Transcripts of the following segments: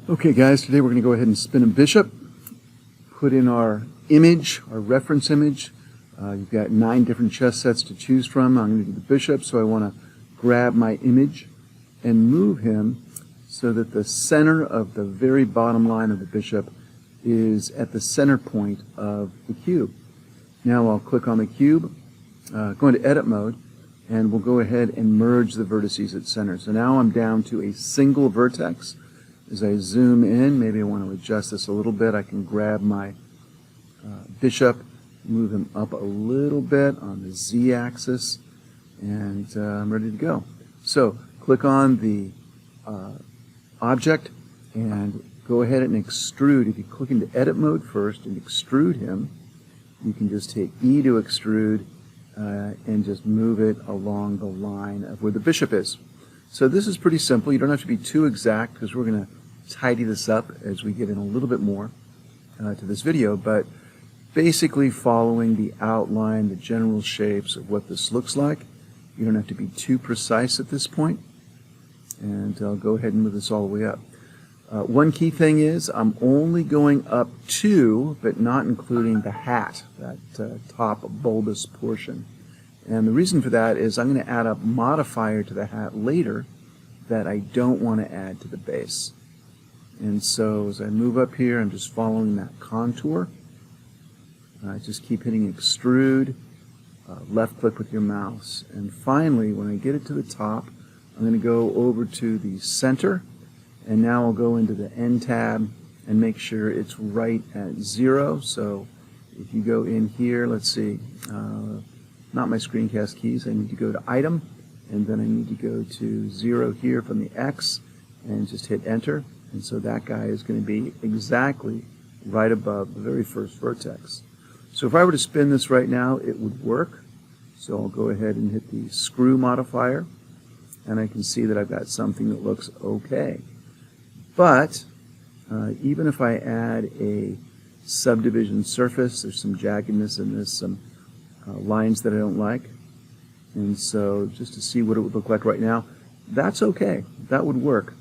Okay guys, today we're going to go ahead and spin a bishop, put in our image, our reference image. You've got 9 different chess sets to choose from. I'm going to do the bishop, so I want to grab my image and move him so that the center of the very bottom line of the bishop is at the center point of the cube. Now I'll click on the cube, go into edit mode, and we'll go ahead and merge the vertices at center. So now I'm down to a single vertex. As I zoom in, maybe I want to adjust this a little bit. I can grab my bishop, move him up a little bit on the z-axis, and I'm ready to go. So click on the object and go ahead and extrude. If you click into edit mode first and extrude him, you can just hit E to extrude and just move it along the line of where the bishop is. So this is pretty simple. You don't have to be too exact because we're going to tidy this up as we get in a little bit more to this video, but basically following the outline, the general shapes of what this looks like. You don't have to be too precise at this point, and I'll go ahead and move this all the way up. One key thing is I'm only going up 2, but not including the hat, that top bulbous portion. And the reason for that is I'm going to add a modifier to the hat later that I don't want to add to the base. And so as I move up here, I'm just following that contour. I just keep hitting extrude, left click with your mouse. And finally, when I get it to the top, I'm going to go over to the center. And now I'll go into the end tab and make sure it's right at 0. So if you go in here, let's see, not my screencast keys, I need to go to item, and then I need to go to 0 here from the X and just hit enter. And so that guy is going to be exactly right above the very first vertex. So if I were to spin this right now, it would work. So I'll go ahead and hit the screw modifier, and I can see that I've got something that looks okay. But even if I add a subdivision surface, there's some jaggedness in this, some lines that I don't like. And so just to see what it would look like right now, that's okay. That would work.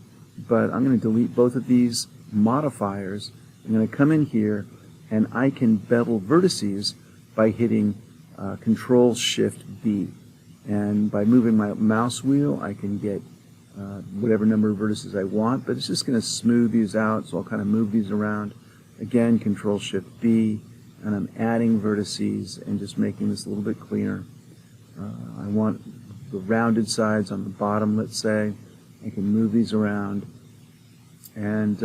But I'm going to delete both of these modifiers. I'm going to come in here, and I can bevel vertices by hitting Control-Shift-B. And by moving my mouse wheel, I can get whatever number of vertices I want, but it's just going to smooth these out, so I'll kind of move these around. Again, Control-Shift-B, and I'm adding vertices and just making this a little bit cleaner. I want the rounded sides on the bottom, let's say. I can move these around and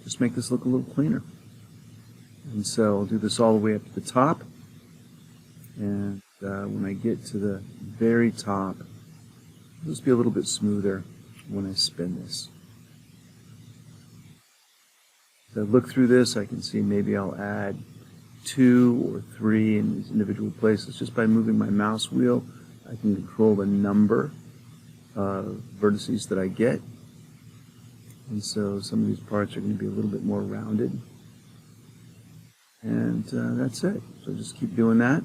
just make this look a little cleaner. And so I'll do this all the way up to the top, and when I get to the very top, it'll just be a little bit smoother when I spin this. As I look through this, I can see maybe I'll add 2 or 3 in these individual places. Just by moving my mouse wheel, I can control the number of vertices that I get. And so some of these parts are going to be a little bit more rounded. And that's it. So just keep doing that.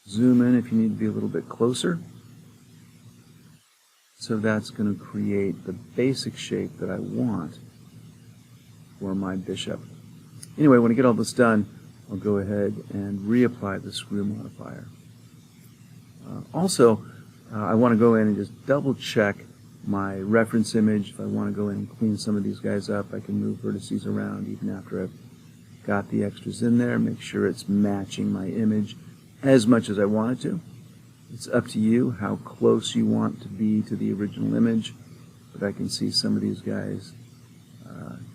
Zoom in if you need to be a little bit closer. So that's going to create the basic shape that I want for my bishop. Anyway, when I get all this done, I'll go ahead and reapply the screw modifier. Also, I want to go in and just double check my reference image. If I want to go in and clean some of these guys up, I can move vertices around even after I've got the extras in there, make sure it's matching my image as much as I want it to. It's up to you how close you want to be to the original image, but I can see some of these guys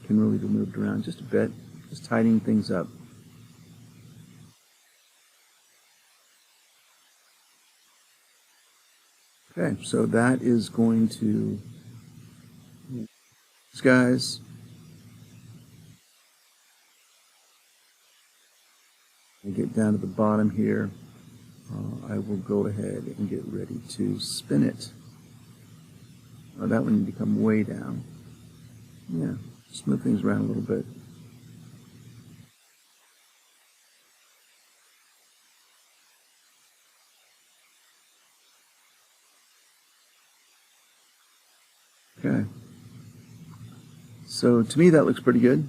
can really be moved around just a bit, just tidying things up. Okay, so that is going to these guys. I get down to the bottom here. I will go ahead and get ready to spin it. Oh, that one need to come way down. Yeah, smooth things around a little bit. Okay. So to me that looks pretty good.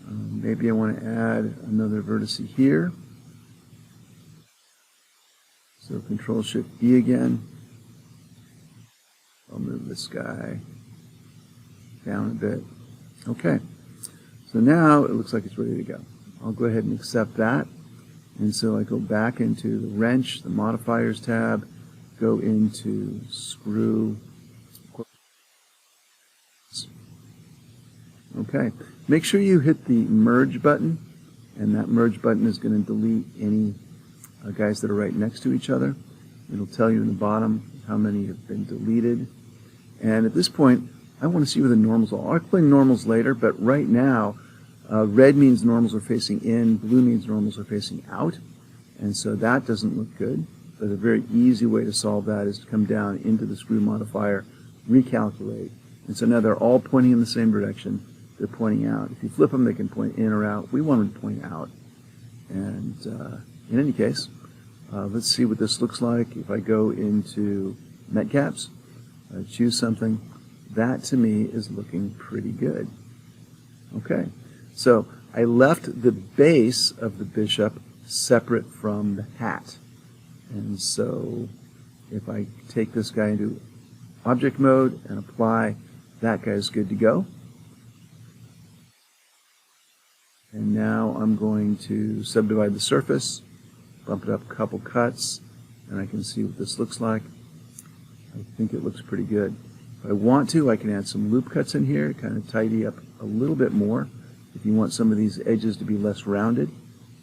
Maybe I want to add another vertex here. So Control-Shift-E again. I'll move this guy down a bit. Okay, so now it looks like it's ready to go. I'll go ahead and accept that. And so I go back into the wrench, the modifiers tab, go into screw. Okay, make sure you hit the merge button, and that merge button is going to delete any guys that are right next to each other. It'll tell you in the bottom how many have been deleted. And at this point, I want to see where the normals are. I'll explain normals later, but right now, red means normals are facing in, blue means normals are facing out, and so that doesn't look good. But a very easy way to solve that is to come down into the screw modifier, recalculate, and so now they're all pointing in the same direction. They're pointing out. If you flip them, they can point in or out. We want them to point out. And in any case, let's see what this looks like. If I go into metcaps, choose something, that to me is looking pretty good. Okay, so I left the base of the bishop separate from the hat. And so if I take this guy into object mode and apply, that guy's good to go. And now I'm going to subdivide the surface, bump it up a couple cuts, and I can see what this looks like. I think it looks pretty good. If I want to, I can add some loop cuts in here, kind of tidy up a little bit more. If you want some of these edges to be less rounded,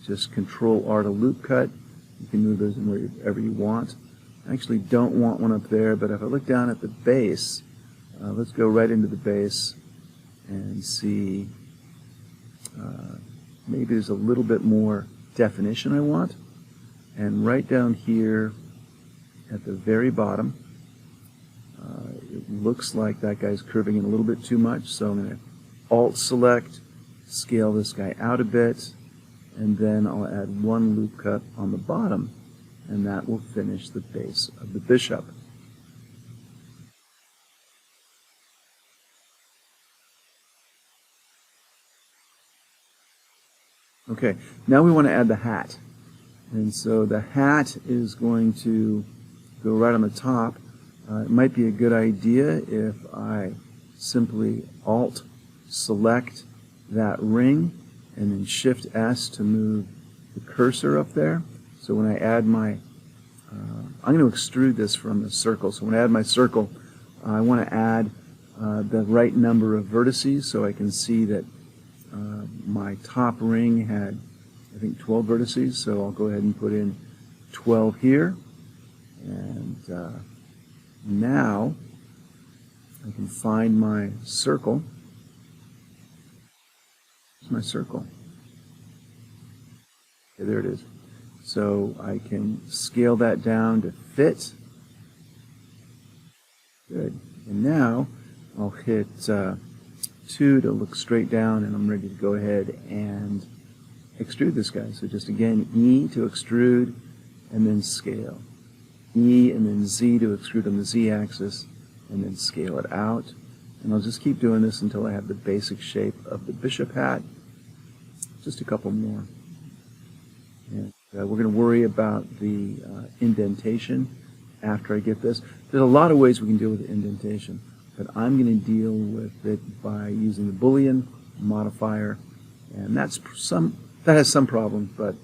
just Control-R to loop cut. You can move those in wherever you want. I actually don't want one up there, but if I look down at the base, let's go right into the base and see maybe there's a little bit more definition I want. And right down here at the very bottom, it looks like that guy's curving in a little bit too much, so I'm going to Alt-select, scale this guy out a bit, and then I'll add one loop cut on the bottom, and that will finish the base of the bishop. Okay, now we want to add the hat. And so the hat is going to go right on the top. It might be a good idea if I simply Alt-select that ring and then Shift-S to move the cursor up there. So when I add my, I'm going to extrude this from the circle. So when I add my circle, I want to add the right number of vertices so I can see that my top ring had, I think, 12 vertices, so I'll go ahead and put in 12 here. And now I can find my circle. Here's my circle. Okay, there it is. So I can scale that down to fit. Good. And now I'll hit 2 to look straight down, and I'm ready to go ahead and extrude this guy. So just again, E to extrude, and then scale. E and then Z to extrude on the Z axis, and then scale it out. And I'll just keep doing this until I have the basic shape of the bishop hat. Just a couple more. And we're going to worry about the indentation after I get this. There's a lot of ways we can deal with the indentation, but I'm going to deal with it by using the Boolean modifier, and that has some problems, but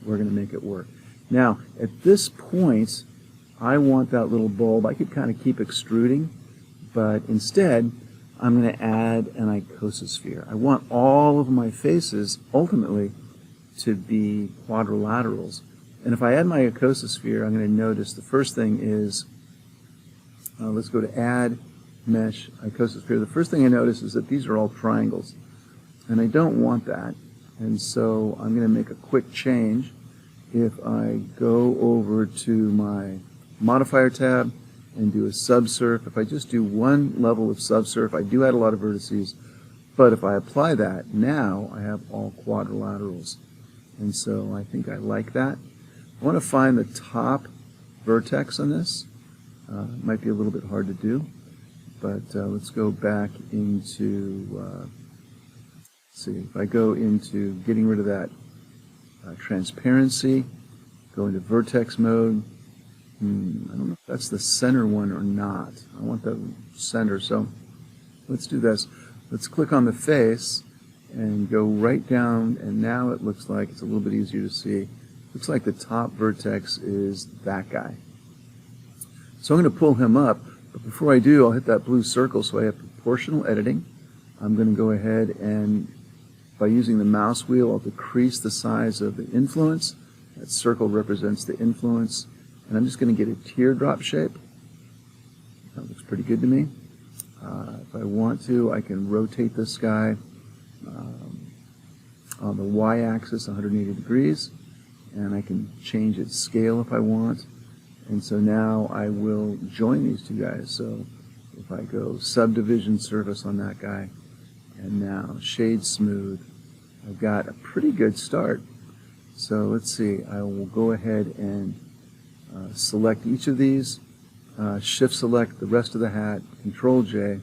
we're going to make it work. Now, at this point, I want that little bulb. I could kind of keep extruding, but instead, I'm going to add an icososphere. I want all of my faces, ultimately, to be quadrilaterals. And if I add my icososphere, I'm going to notice the first thing is, let's go to Add, Mesh, Icososphere. The first thing I notice is that these are all triangles. And I don't want that. And so I'm going to make a quick change. If I go over to my Modifier tab and do a Subsurf, if I just do one level of Subsurf, I do add a lot of vertices, but if I apply that, now I have all quadrilaterals. And so I think I like that. I want to find the top vertex on this. It might be a little bit hard to do, but let's go back into, let's see, if I go into getting rid of that transparency, go into vertex mode. I don't know if that's the center one or not. I want the center, so let's do this. Let's click on the face and go right down, and now it looks like it's a little bit easier to see. Looks like the top vertex is that guy. So I'm going to pull him up, but before I do, I'll hit that blue circle so I have proportional editing. I'm going to go ahead and, by using the mouse wheel, I'll decrease the size of the influence. That circle represents the influence. And I'm just going to get a teardrop shape. That looks pretty good to me. If I want to, I can rotate this guy on the y-axis 180 degrees, and I can change its scale if I want. And so now I will join these two guys. So if I go subdivision surface on that guy, and now shade smooth, I've got a pretty good start. So let's see, I will go ahead and select each of these, shift select the rest of the hat, Control J,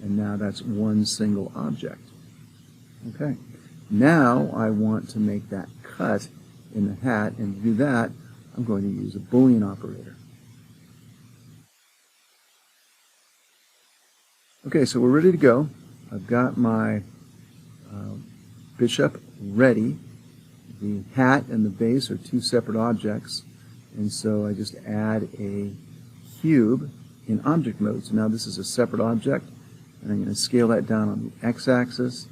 and now that's one single object. Okay, now I want to make that cut in the hat, and to do that, I'm going to use a Boolean operator. Okay, so we're ready to go. I've got my bishop ready. The hat and the base are two separate objects, and so I just add a cube in object mode. So now this is a separate object, and I'm going to scale that down on the x-axis.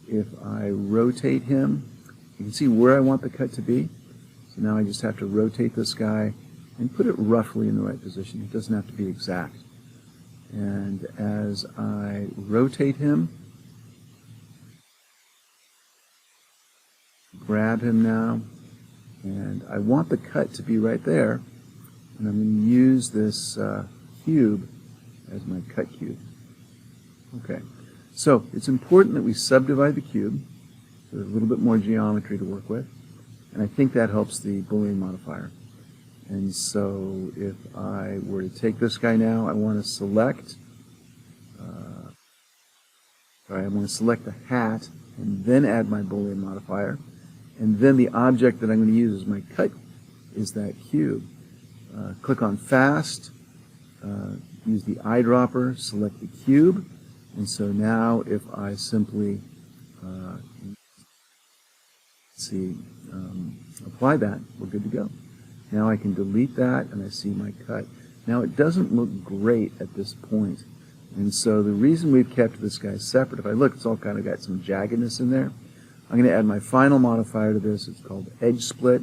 If I rotate him, you can see where I want the cut to be. So now I just have to rotate this guy and put it roughly in the right position. It doesn't have to be exact. And as I rotate him, grab him now, and I want the cut to be right there, and I'm going to use this cube as my cut cube. Okay, so it's important that we subdivide the cube, so there's a little bit more geometry to work with, and I think that helps the Boolean modifier. And so if I were to take this guy now, I want to select, I want to select the hat and then add my Boolean modifier. And then the object that I'm going to use as my cut is that cube. Click on Fast, use the eyedropper, select the cube, and so now if I simply apply that, we're good to go. Now I can delete that, and I see my cut. Now it doesn't look great at this point, and so the reason we've kept this guy separate, if I look, it's all kind of got some jaggedness in there. I'm going to add my final modifier to this. It's called edge split.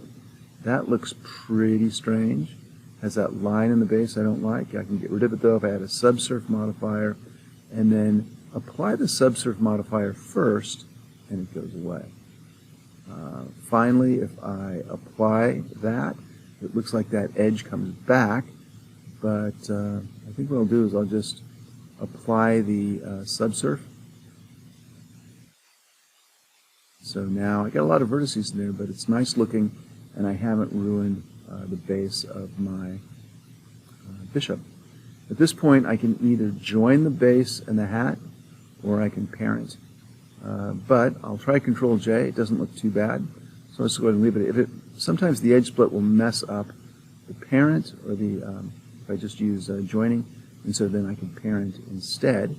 That looks pretty strange. Has that line in the base I don't like. I can get rid of it though if I add a Subsurf modifier, and then apply the Subsurf modifier first, and it goes away. Finally, if I apply that, it looks like that edge comes back, but I think what I'll do is I'll just apply the Subsurf. So now I got a lot of vertices in there, but it's nice looking, and I haven't ruined the base of my bishop. At this point, I can either join the base and the hat, or I can parent. But I'll try Control J. It doesn't look too bad, so let's go ahead and leave it. Sometimes the edge split will mess up the parent, or if I just use joining, and so then I can parent instead.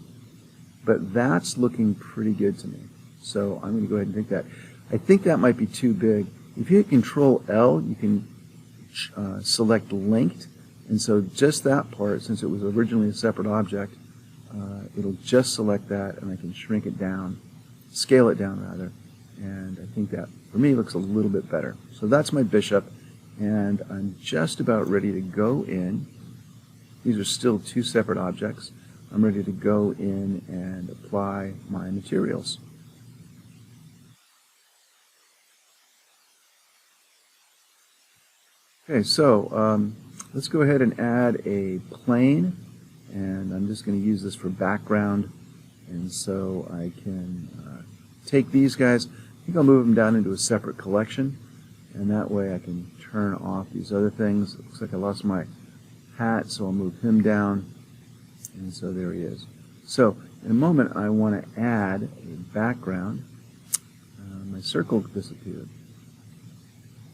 But that's looking pretty good to me. So I'm going to go ahead and take that. I think that might be too big. If you hit Control L, you can select linked, and so just that part, since it was originally a separate object, it'll just select that, and I can shrink it down, scale it down rather, and I think that, for me, looks a little bit better. So that's my bishop, and I'm just about ready to go in. These are still two separate objects. I'm ready to go in and apply my materials. Okay, so let's go ahead and add a plane, and I'm just going to use this for background, and so I can take these guys. I think I'll move them down into a separate collection, and that way I can turn off these other things. It looks like I lost my hat, so I'll move him down, and so there he is. So in a moment I want to add a background. My circle disappeared.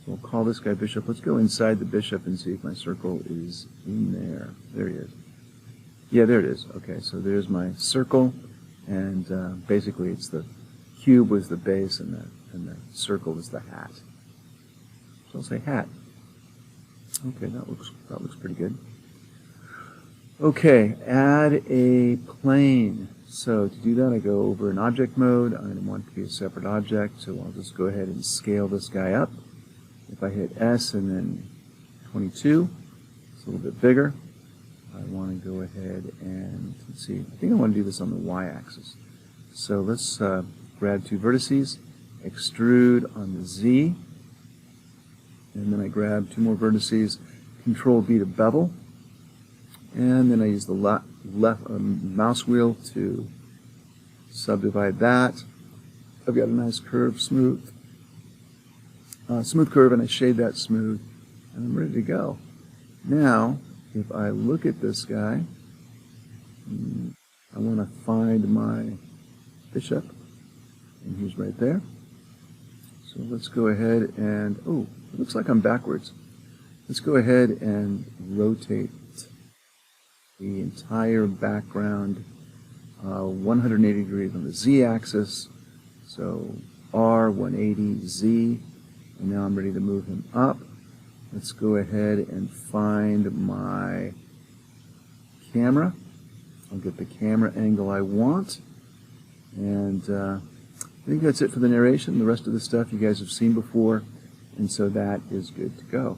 So we'll call this guy bishop. Let's go inside the bishop and see if my circle is in there. There he is. Yeah, there it is. Okay, so there's my circle, and basically it's the cube was the base and the circle is the hat. So I'll say hat. Okay, that looks pretty good. Okay, add a plane. So to do that, I go over in object mode. I'm going to want it to be a separate object, so I'll just go ahead and scale this guy up. If I hit S and then 22, it's a little bit bigger. I want to go ahead and, let's see, I think I want to do this on the y-axis. So let's grab two vertices, extrude on the Z, and then I grab two more vertices, Control B to bevel, and then I use the left mouse wheel to subdivide that. I've got a nice curve, smooth curve, and I shade that smooth, and I'm ready to go. Now, if I look at this guy, I want to find my bishop, and he's right there. So let's go ahead and, oh, it looks like I'm backwards. Let's go ahead and rotate the entire background 180 degrees on the Z-axis. So R, 180, Z, and now I'm ready to move him up. Let's go ahead and find my camera. I'll get the camera angle I want. And I think that's it for the narration. The rest of the stuff you guys have seen before, and so that is good to go.